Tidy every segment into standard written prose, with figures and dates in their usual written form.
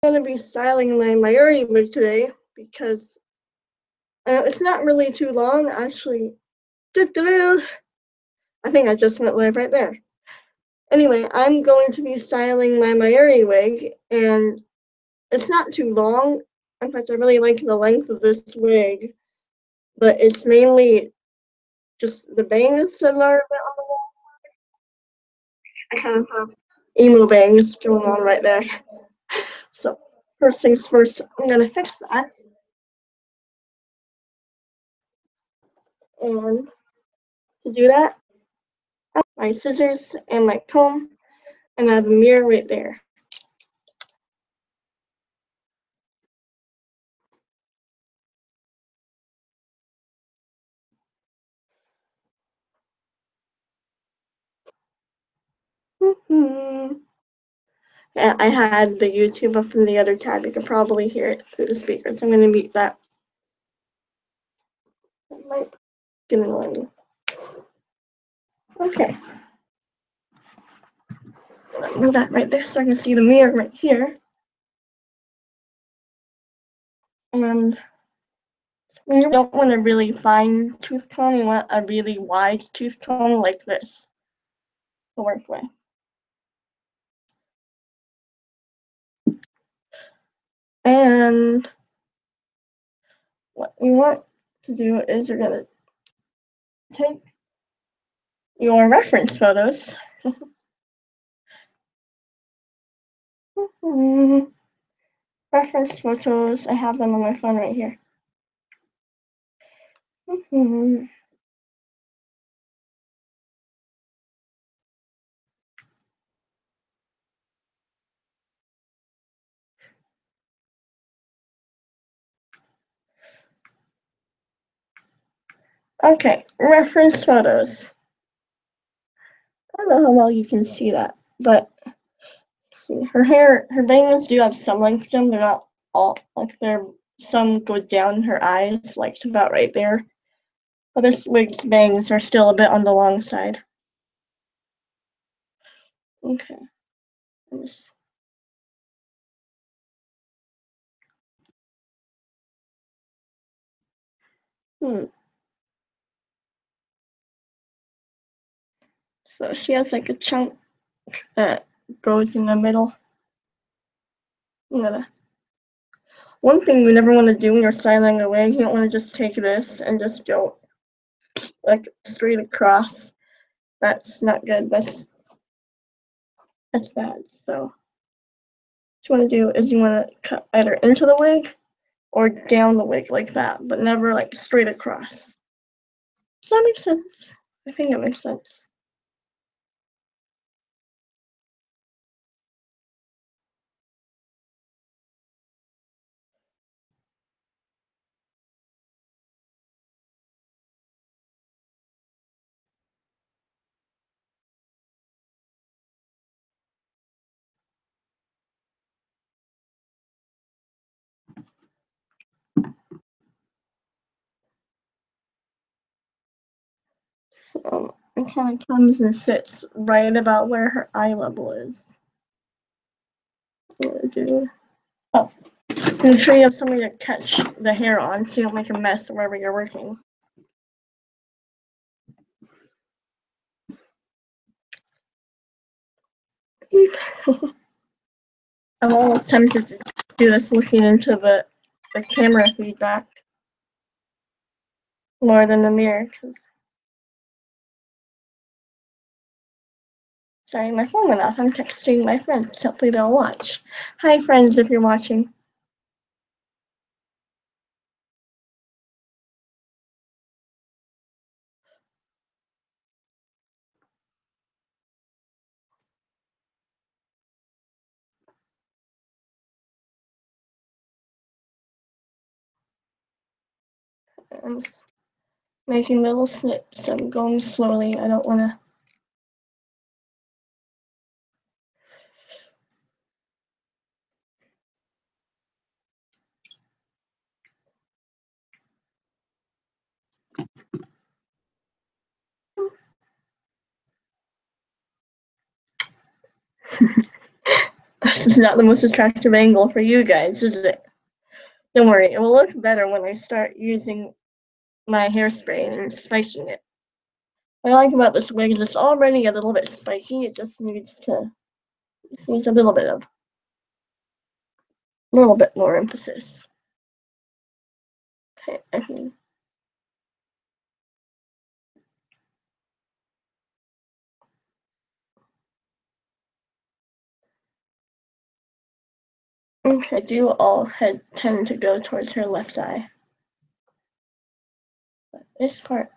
going to be styling my Mayuri wig today because it's not really too long, actually. Tuturu. I think I just went live right there. Anyway, I'm going to be styling my Mayuri wig, and it's not too long. In fact, I really like the length of this wig, but it's mainly just the bangs that are a bit on the wall. I kind of have emo bangs going on right there. So first things first, I'm gonna fix that. And to do that, I have my scissors and my comb, and I have a mirror right there. Yeah, I had the YouTube up in the other tab. You can probably hear it through the speakers. I'm gonna mute that. That might get annoying. Okay. Move that right there so I can see the mirror right here. And when you don't want a really fine tooth comb, you want a really wide tooth comb like this to work with. And what you want to do is you're gonna take your reference photos. Reference photos, I have them on my phone right here. Okay, reference photos. I don't know how well you can see that, but see, her bangs do have some length to them. They're not all, like some go down her eyes, like to about right there. But this wig's bangs are still a bit on the long side. Okay. So she has like a chunk that goes in the middle. One thing you never want to do when you're styling a wig, you don't want to just take this and just go like straight across. That's not good. That's bad. So what you want to do is you want to cut either into the wig or down the wig like that, but never like straight across. Does that make sense? I think it makes sense. So it kind of comes and sits right about where her eye level is. What do I do? Oh, make sure you have something to catch the hair on so you don't make a mess wherever you're working. I'm almost tempted to do this looking into the camera feedback more than the mirror, because sorry, my phone went off. I'm texting my friends. Hopefully they'll watch. Hi friends, if you're watching. I'm making little snips. I'm going slowly. I don't want to. This is not the most attractive angle for you guys, is it? Don't worry, it will look better when I start using my hairspray and spiking it. What I like about this wig is it's already a little bit spiky. It just needs a little bit more emphasis. Okay, I do all tend to go towards her left eye. But this part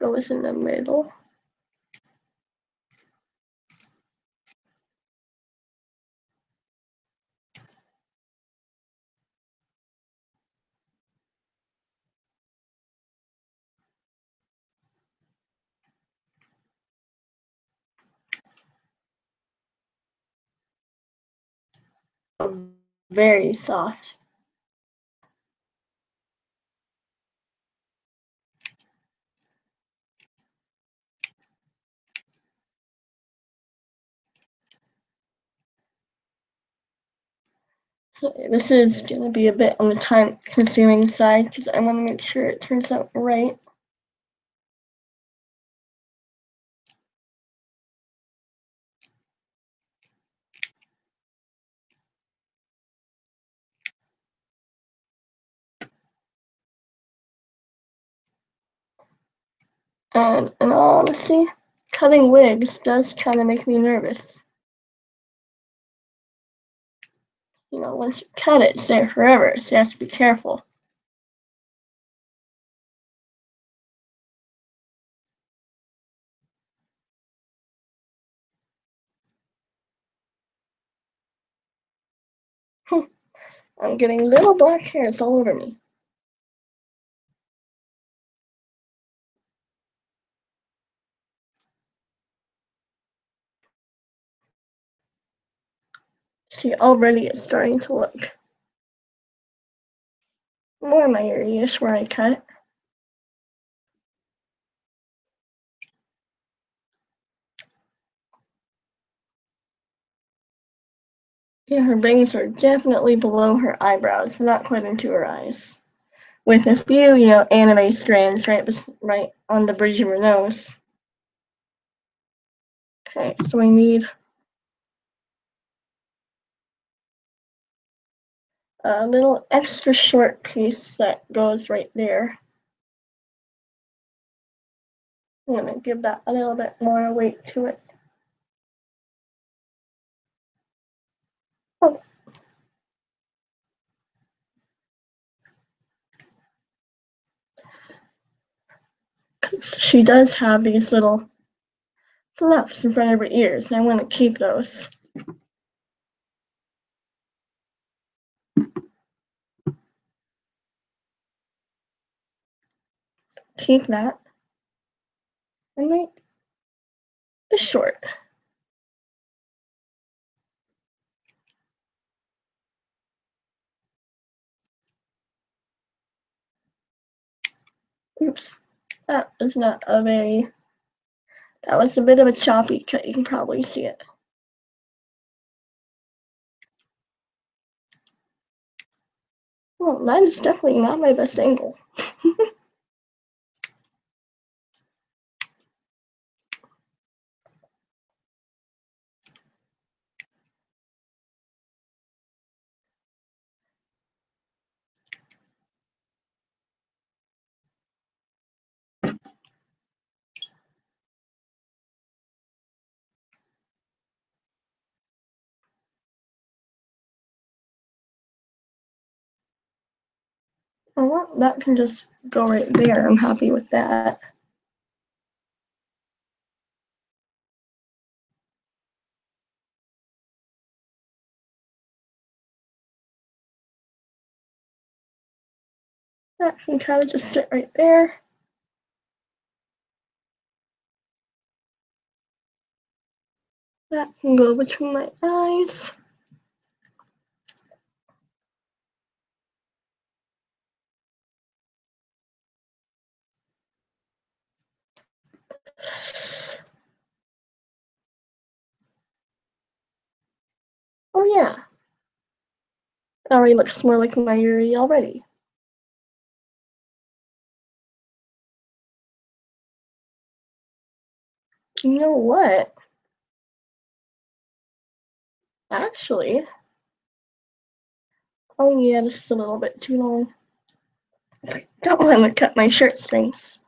goes in the middle. Very soft. So this is going to be a bit on the time consuming side because I want to make sure it turns out right. And in all honesty, cutting wigs does kind of make me nervous. You know, once you cut it, it's there forever, so you have to be careful. I'm getting little black hairs all over me. See, already it's starting to look more Mayuri-ish where I cut. Yeah, her bangs are definitely below her eyebrows, but not quite into her eyes. With a few, anime strands right on the bridge of her nose. Okay, so we need a little extra short piece that goes right there. I'm gonna give that a little bit more weight to it. Oh. She does have these little fluffs in front of her ears, and I want to keep those. Keep that. And make this short. Oops. That was a bit of a choppy cut. You can probably see it. Well, that is definitely not my best angle. Oh, well, that can just go right there. I'm happy with that. That can kind of just sit right there. That can go between my eyes. Oh yeah, it already looks more like Mayuri already. You know what? Actually, oh yeah, this is a little bit too long. I don't want to cut my shirt strings.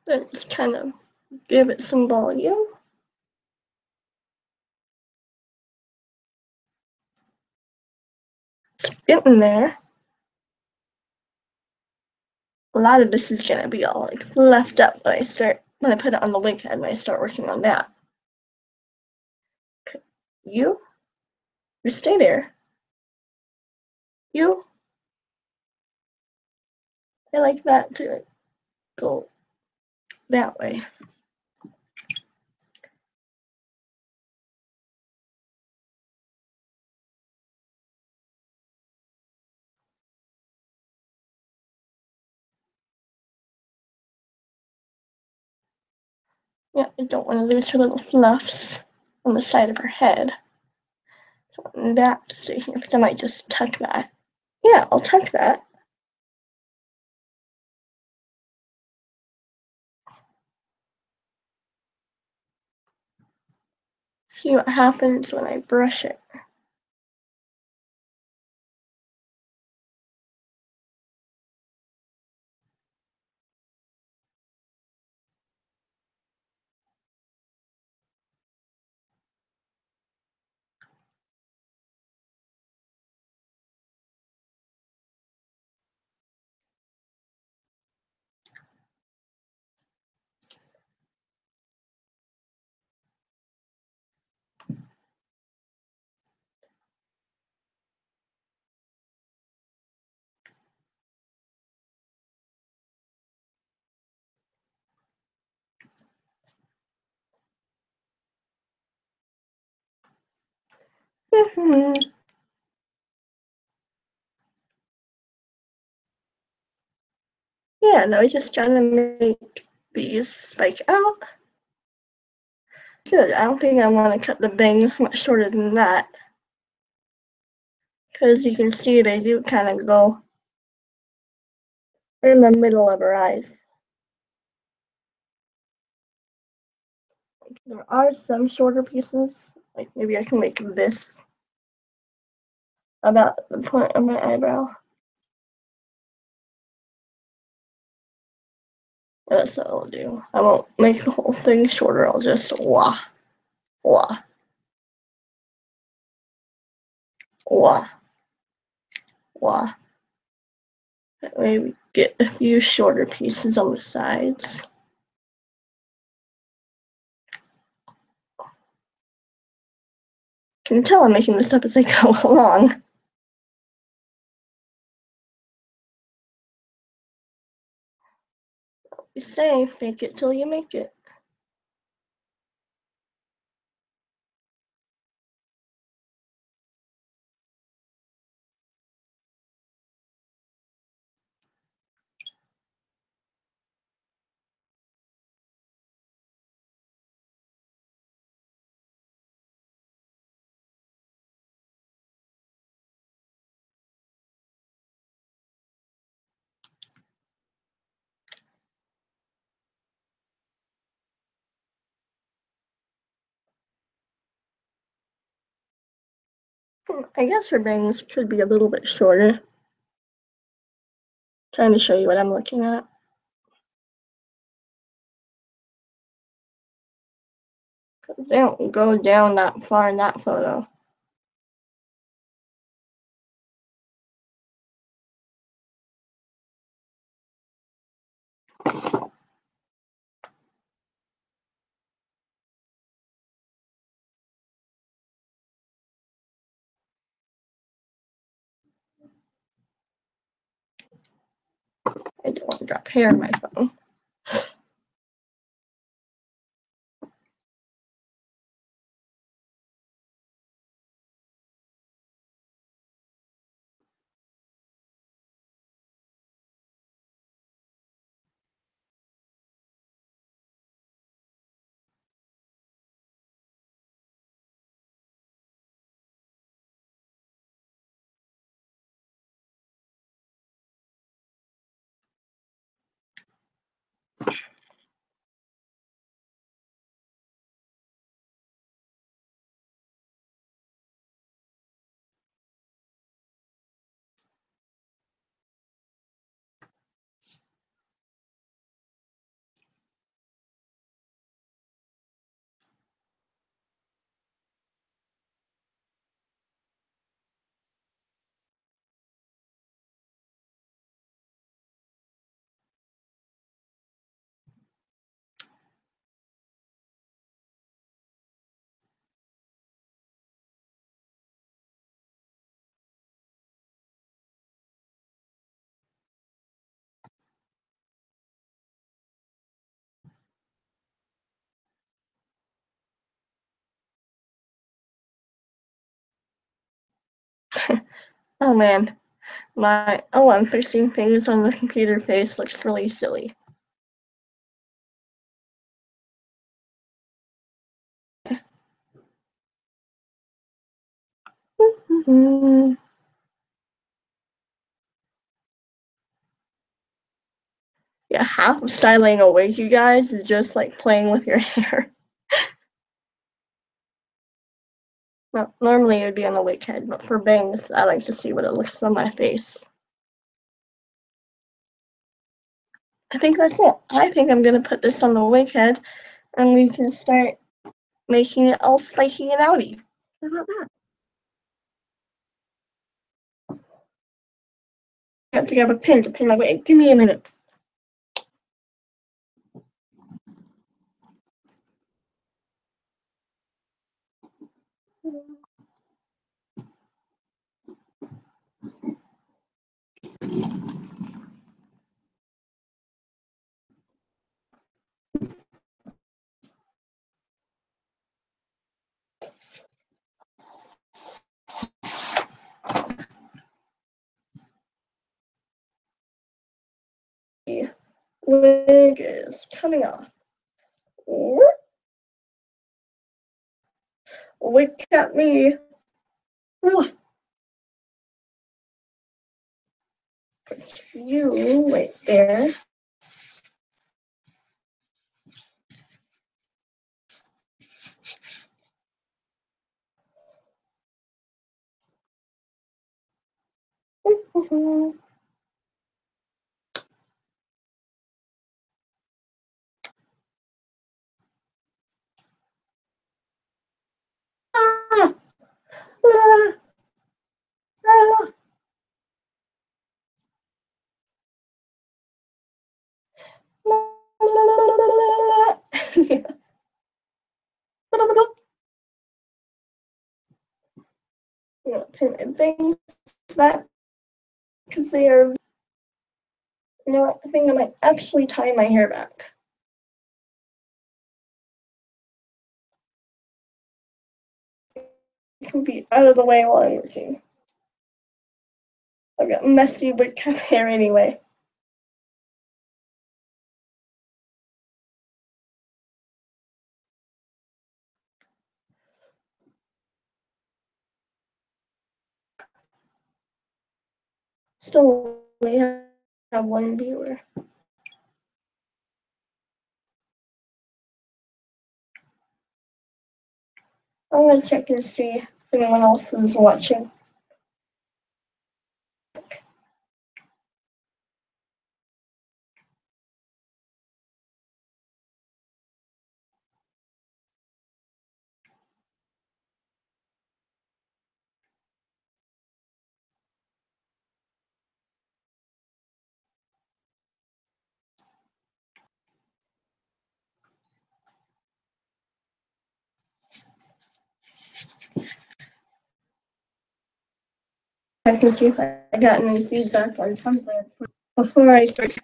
Then just kind of give it some volume. It's getting there. A lot of this is gonna be all like left up when I put it on the link head when I start working on that. Okay. You stay there. You, I like that to go that way. Yeah, I don't want to lose her little fluffs on the side of her head. So I want that to stay here, but I might just tuck that. Yeah, I'll tuck that. See what happens when I brush it. Yeah, no, just trying to make these spike out. Good. I don't think I want to cut the bangs much shorter than that. Because you can see they do kind of go in the middle of her eyes. There are some shorter pieces, like maybe I can make this about the point of my eyebrow. That's what I'll do. I won't make the whole thing shorter, I'll just wah, wah, wah, wah. Maybe get a few shorter pieces on the sides. You can tell I'm making this up as I go along. You say, fake it till you make it. I guess her bangs could be a little bit shorter. Trying to show you what I'm looking at. Because they don't go down that far in that photo. I don't want to drop hair on my phone. Oh man, I'm fixing things on the computer face looks really silly. Yeah, half of styling a wig, you guys, is just like playing with your hair. Well, normally it would be on the wig head, but for bangs, I like to see what it looks on my face. I think that's it. I think I'm gonna put this on the wig head, and we can start making it all spiky and outy. How about that? I have to grab a pin to pin my wig. Give me a minute. The wig is coming off. Wig at me. You right there. Pin and things that because they are. You know what? I think I might actually tie my hair back. It can be out of the way while I'm working. I've got messy wig cap hair anyway. Still only have one viewer. I'm gonna check and see if anyone else is watching. I can see if I got any feedback on Tumblr before I start.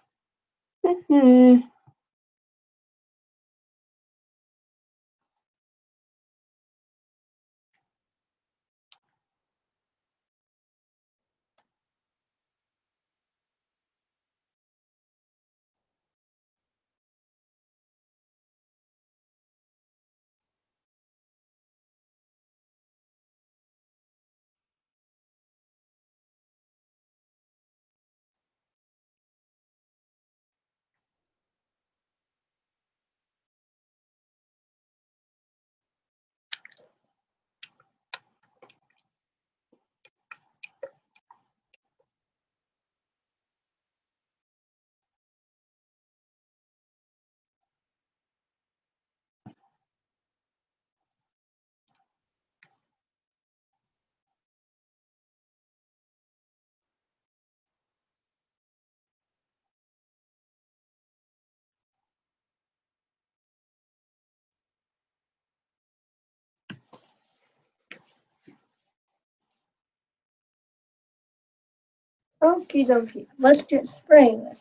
Okie dokie, let's get spraying this.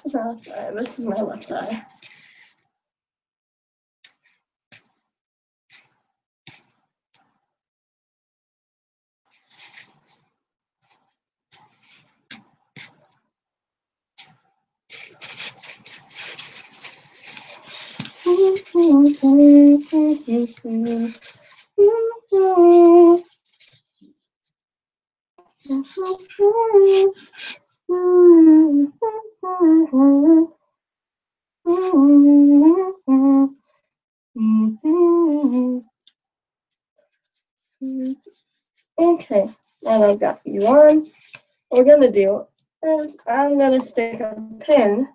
So, this is my left eye. Okay, now I've got you on. What we're gonna do is I'm gonna stick a pin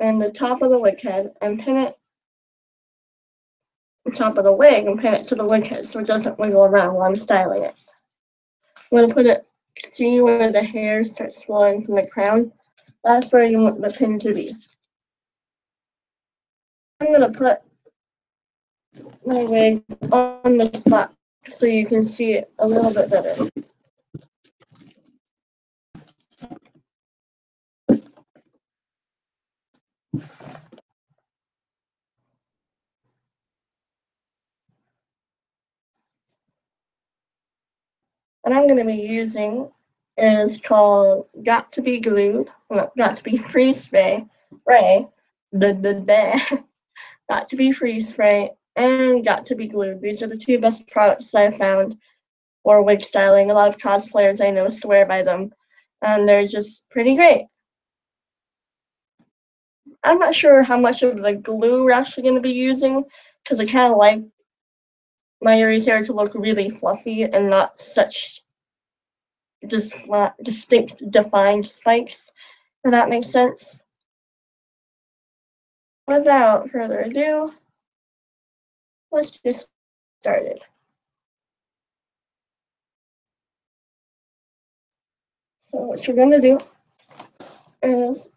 in the top of the wig head and pin it on top of the wig and pin it to the wig head so it doesn't wiggle around while I'm styling it. I'm gonna put it, see where the hair starts flowing from the crown? That's where you want the pin to be. I'm gonna put my wig on the spot so you can see it a little bit better. And I'm gonna be using is called Got to Be Glued, no, Got to Be Freeze Spray, Got to Be Freeze Spray, and Got to Be Glued. These are the two best products I've found for wig styling. A lot of cosplayers I know swear by them, and they're just pretty great. I'm not sure how much of the glue we're actually going to be using, because I kind of like Mayuri's hair to look really fluffy and not such just flat, distinct, defined spikes, if that makes sense. Without further ado, let's get started. So what you're going to do is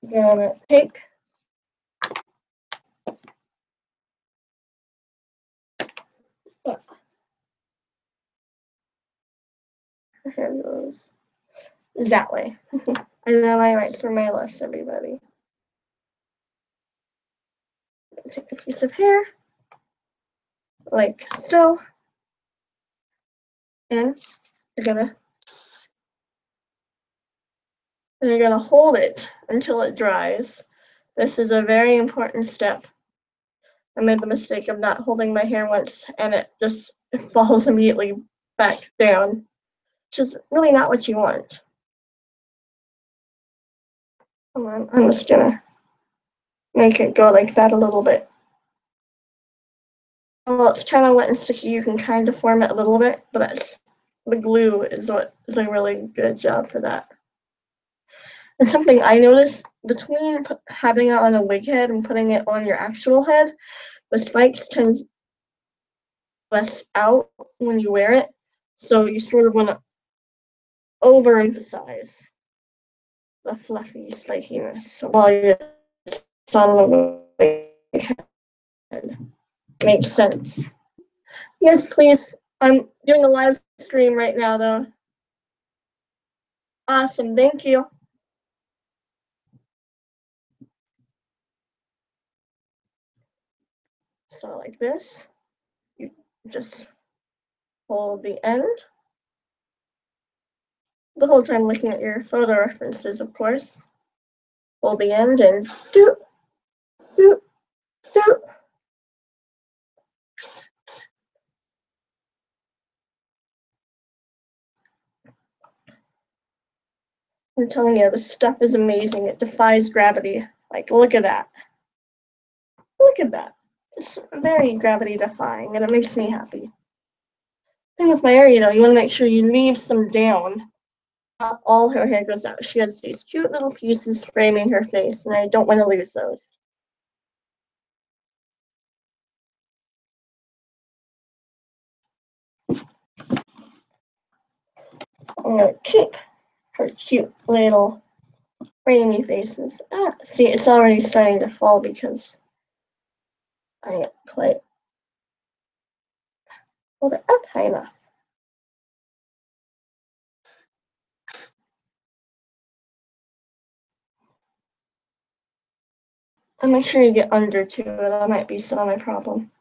gonna take hair goes that way. And then my rights for my lefts, everybody. Take a piece of hair, like so, and you're gonna And you're going to hold it until it dries. This is a very important step. I made the mistake of not holding my hair once, and it falls immediately back down, which is really not what you want. Come on, I'm just gonna make it go like that a little bit. Well, it's kind of wet and sticky. You can kind of form it a little bit, but the glue is what is a really good job for that. And something I noticed between having it on a wig head and putting it on your actual head, the spikes tends less out when you wear it, so you sort of want to overemphasize the fluffy spikiness while it's on the wig head. Makes sense. Yes, please. I'm doing a live stream right now, though. Awesome, thank you. So like this, you just hold the end. The whole time looking at your photo references, of course. Hold the end and doop, doop, doop. I'm telling you, this stuff is amazing. It defies gravity. Like, look at that. Look at that. It's very gravity defying, and it makes me happy. Thing with Mayuri, you want to make sure you leave some down. Not all her hair goes out. She has these cute little pieces framing her face, and I don't want to lose those. So I'm going to keep her cute little framey faces. See, it's already starting to fall because I didn't quite hold it up high enough. And make sure you get under too. That might be some of my problem.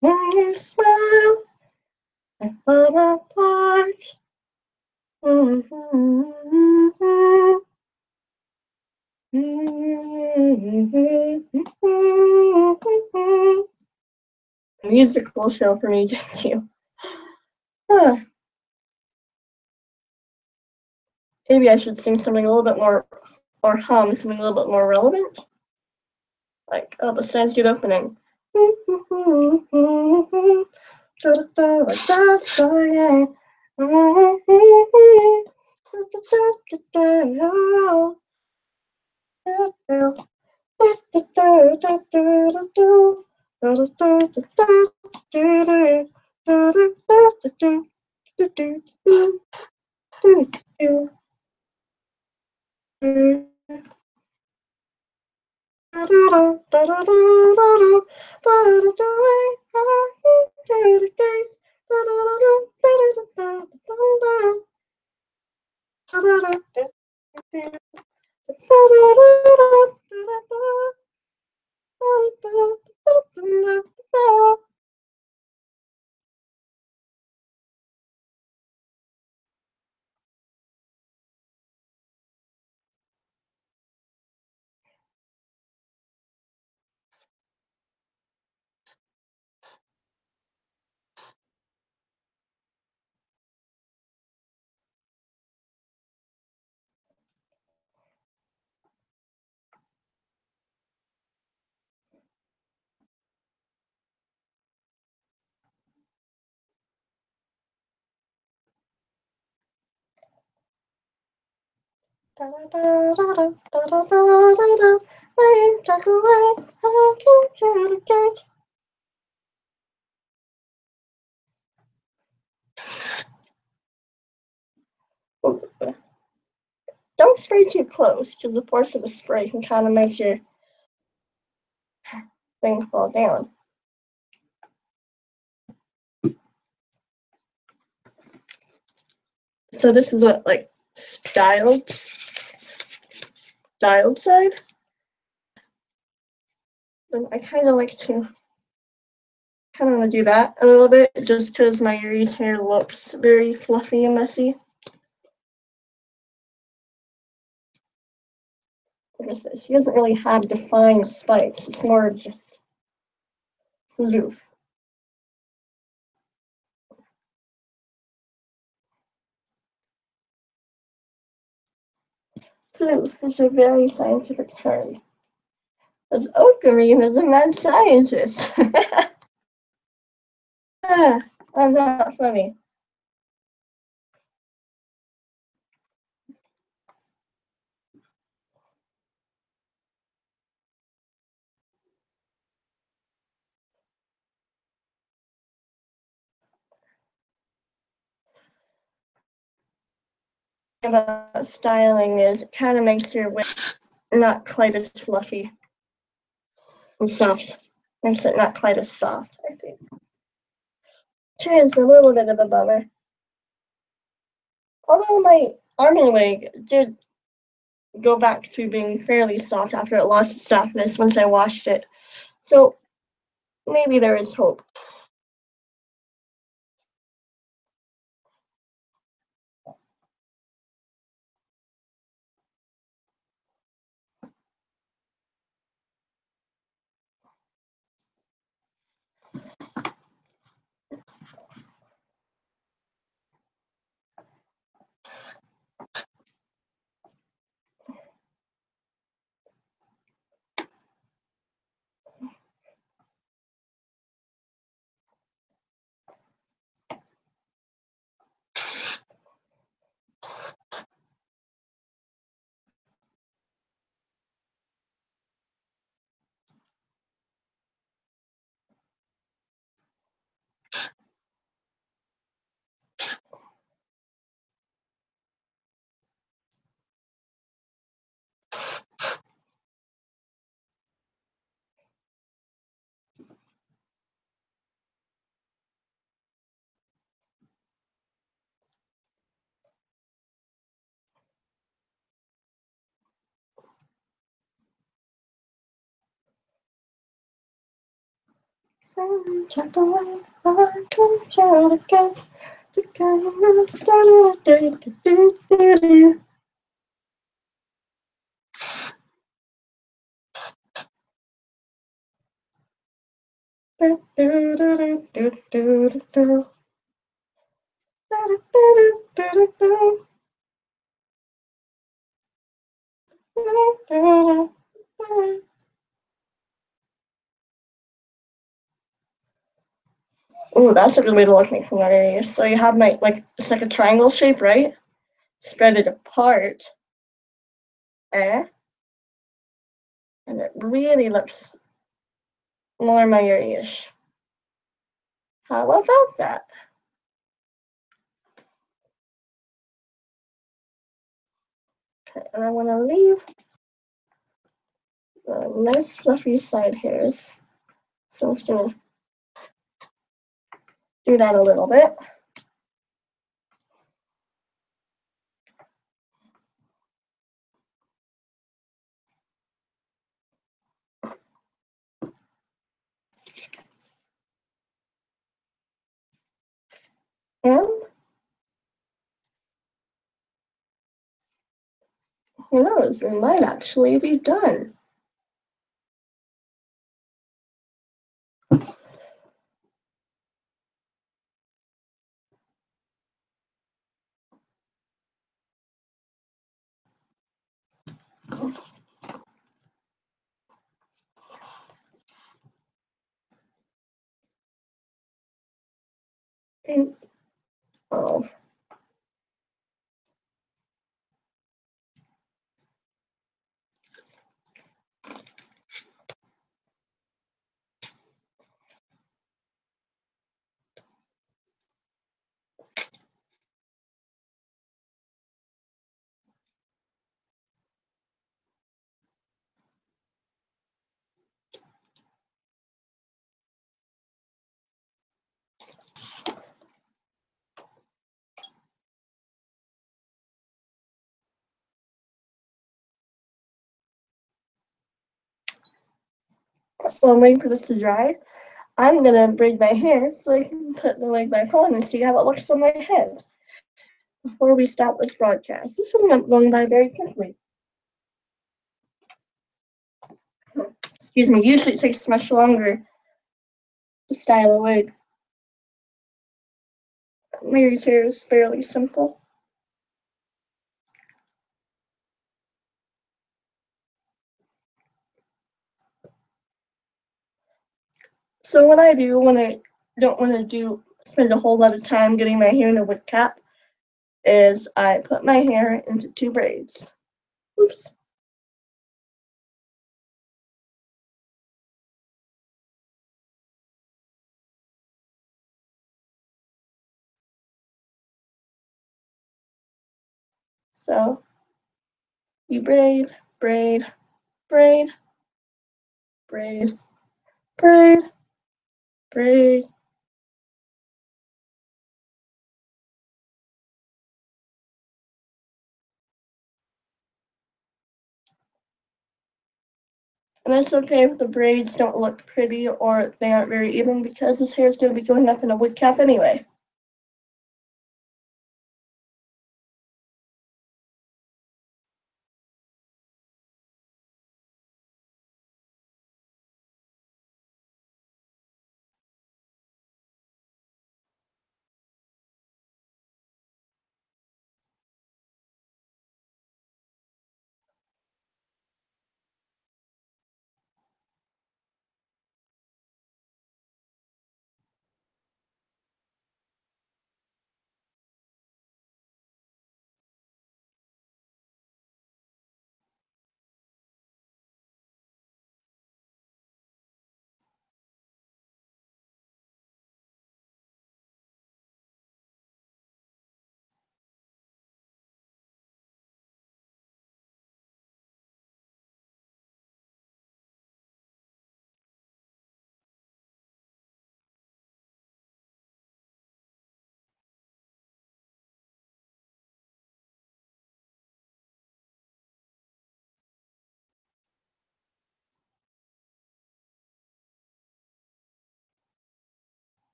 When you smile, I fall apart. Musical show for me, didn't you? Maybe I should sing something a little bit more, or hum something a little bit more relevant. Like, oh, the Steins get opening. Don't spray too close, because the force of the spray can kind of make your thing fall down. So this is what, like, styled side. And I kind of like to want to do that a little bit, just because Mayuri's hair looks very fluffy and messy. She doesn't really have defined spikes. It's more just floof. Floof is a very scientific term, as Ocarine is a mad scientist. I'm not funny. About styling is it kind of makes your wig not quite as fluffy and soft. Makes it not quite as soft, I think. Which is a little bit of a bummer. Although my army wig did go back to being fairly soft after it lost its softness once I washed it. So maybe there is hope. So check the way I come out again. Ooh, that's a good way to look at my area. So you have my, like, it's like a triangle shape, right? Spread it apart. And it really looks more Mayuri-ish. How about that? Okay, and I want to leave nice fluffy side hairs. So I'm just gonna do that a little bit. And who knows, we might actually be done. And, oh. While I'm waiting for this to dry, I'm gonna braid my hair so I can put the wig back on and see how it looks on my head before we stop this broadcast. This is going by very quickly. Excuse me, usually it takes much longer to style a wig. Mayuri's hair is fairly simple. So what I do when I don't want to spend a whole lot of time getting my hair in a wig cap is I put my hair into 2 braids. Oops. So you braid, braid, braid, braid, braid, braid. And it's okay if the braids don't look pretty or they aren't very even because this hair is going to be going up in a wig cap anyway.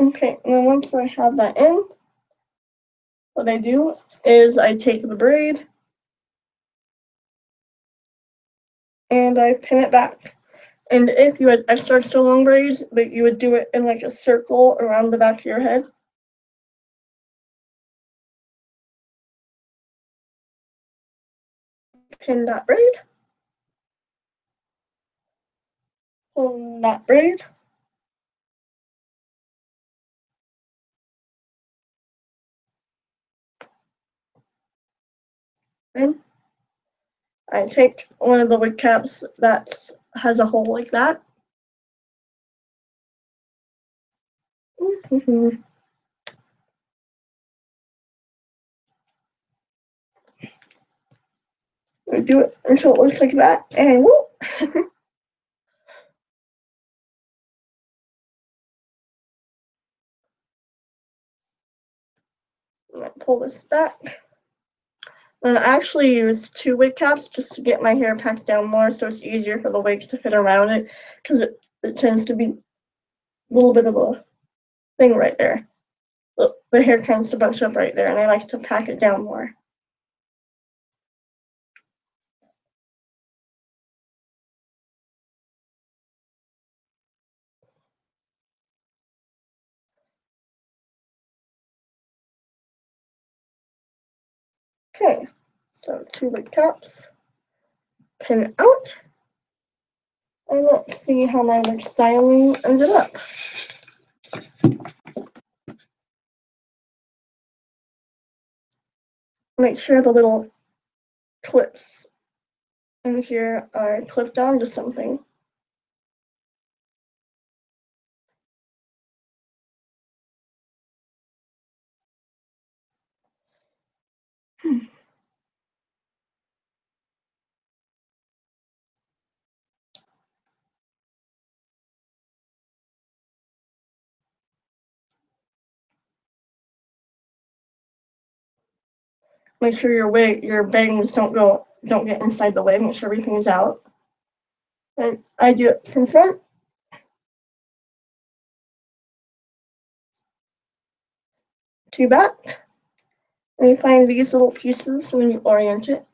Okay, and then once I have that in, what I do is I take the braid and I pin it back. And if you had extra long braids, but you would do it in like a circle around the back of your head. Pin that braid, pull that braid, and I take one of the wig caps that has a hole like that, We do it until it looks like that, and whoop. I'm gonna pull this back. And I actually use 2 wig caps just to get my hair packed down more so it's easier for the wig to fit around it, because it tends to be a little bit of a thing right there. The hair tends to bunch up right there, and I like to pack it down more. Okay, so 2 wig caps, pin out, and let's see how my wig styling ended up. Make sure the little clips in here are clipped onto something. Make sure your bangs don't get inside the wig. Make sure everything's out. And I do it from front to back. And you find these little pieces when you orient it.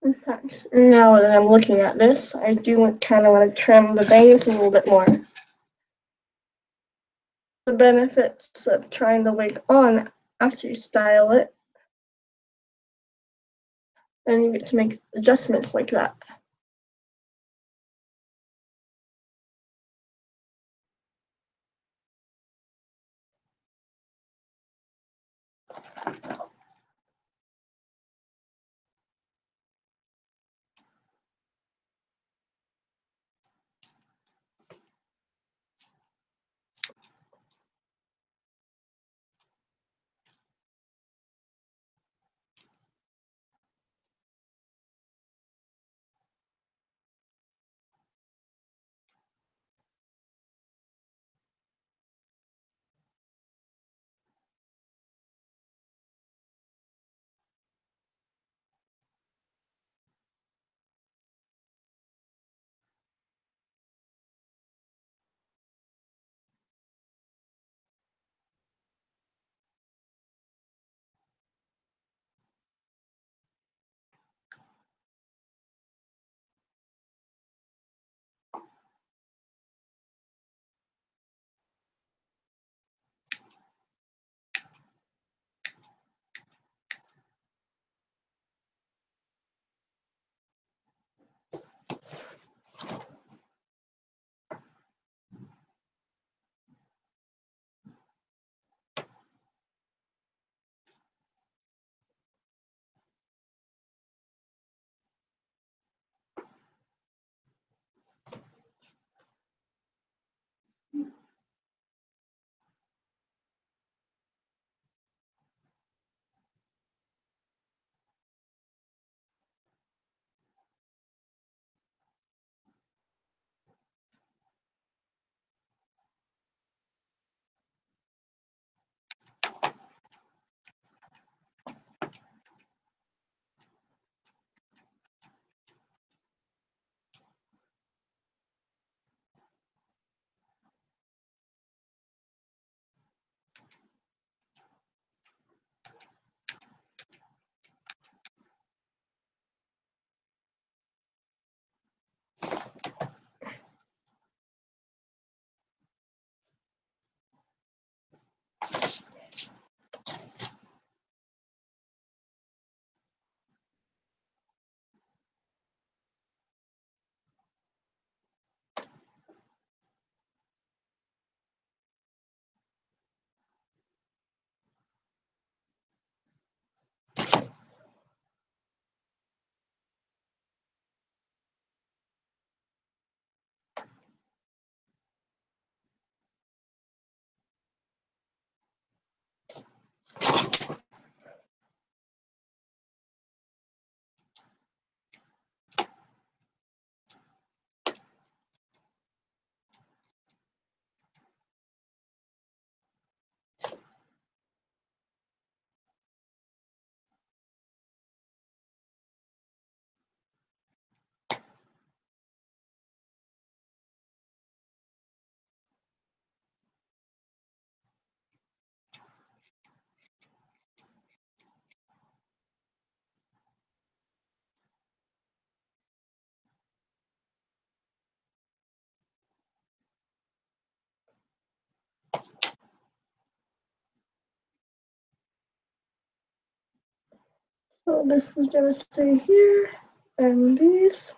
In fact, now that I'm looking at this, I do kind of want to trim the bangs a little bit more. The benefits of trying the wig on after you style it, and you get to make adjustments like that. So this is gonna stay here, and these.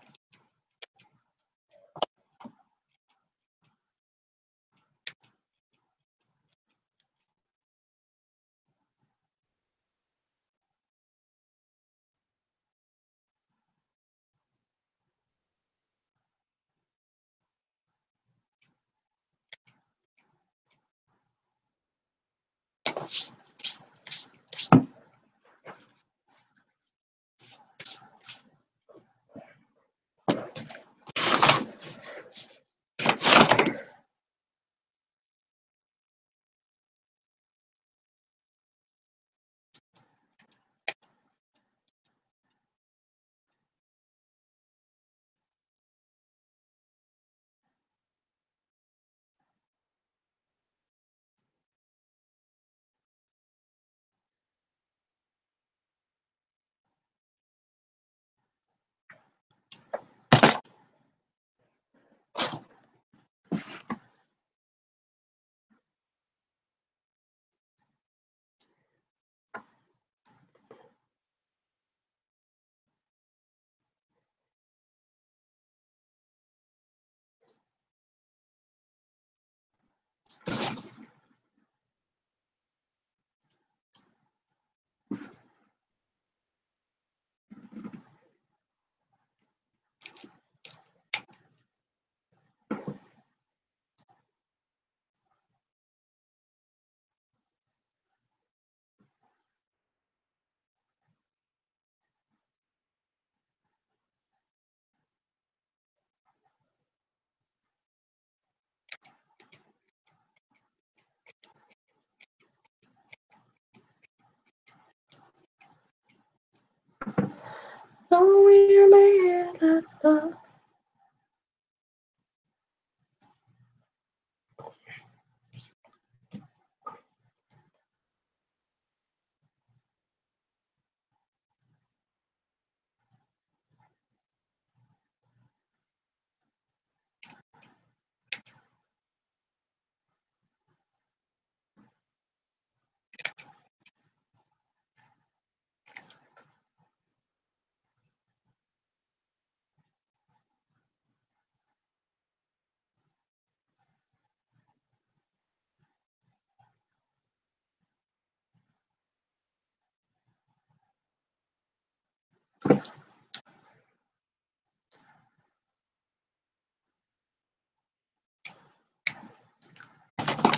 Oh, we're made of love.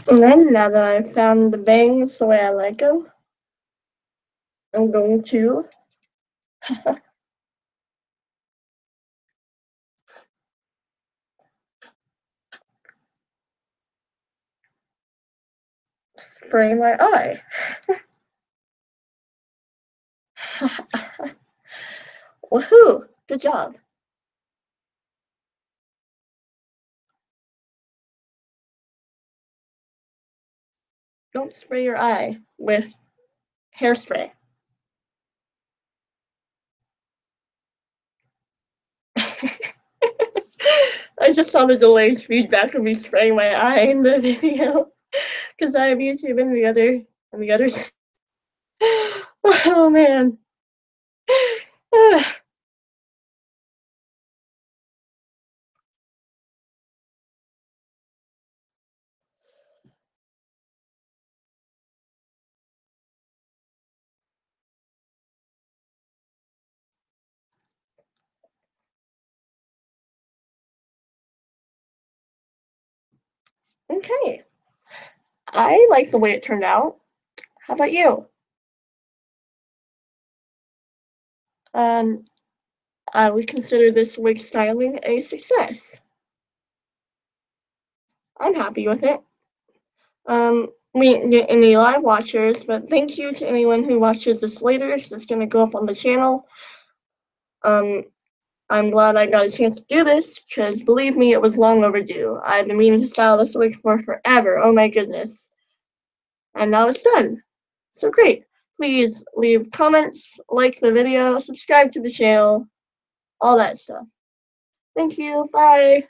And then, now that I've found the bangs the way I like them, I'm going to spray my eye. Woohoo! Good job. Don't spray your eye with hairspray. I just saw the delayed feedback of me spraying my eye in the video because I have YouTube and the others. Oh man. Okay. I like the way it turned out. How about you? I would consider this wig styling a success. I'm happy with it. We didn't get any live watchers, but thank you to anyone who watches this later because it's going to go up on the channel. I'm glad I got a chance to do this because believe me, it was long overdue. I've been meaning to style this wig for forever. Oh my goodness. And now it's done. So great. Please leave comments, like the video, subscribe to the channel, all that stuff. Thank you. Bye.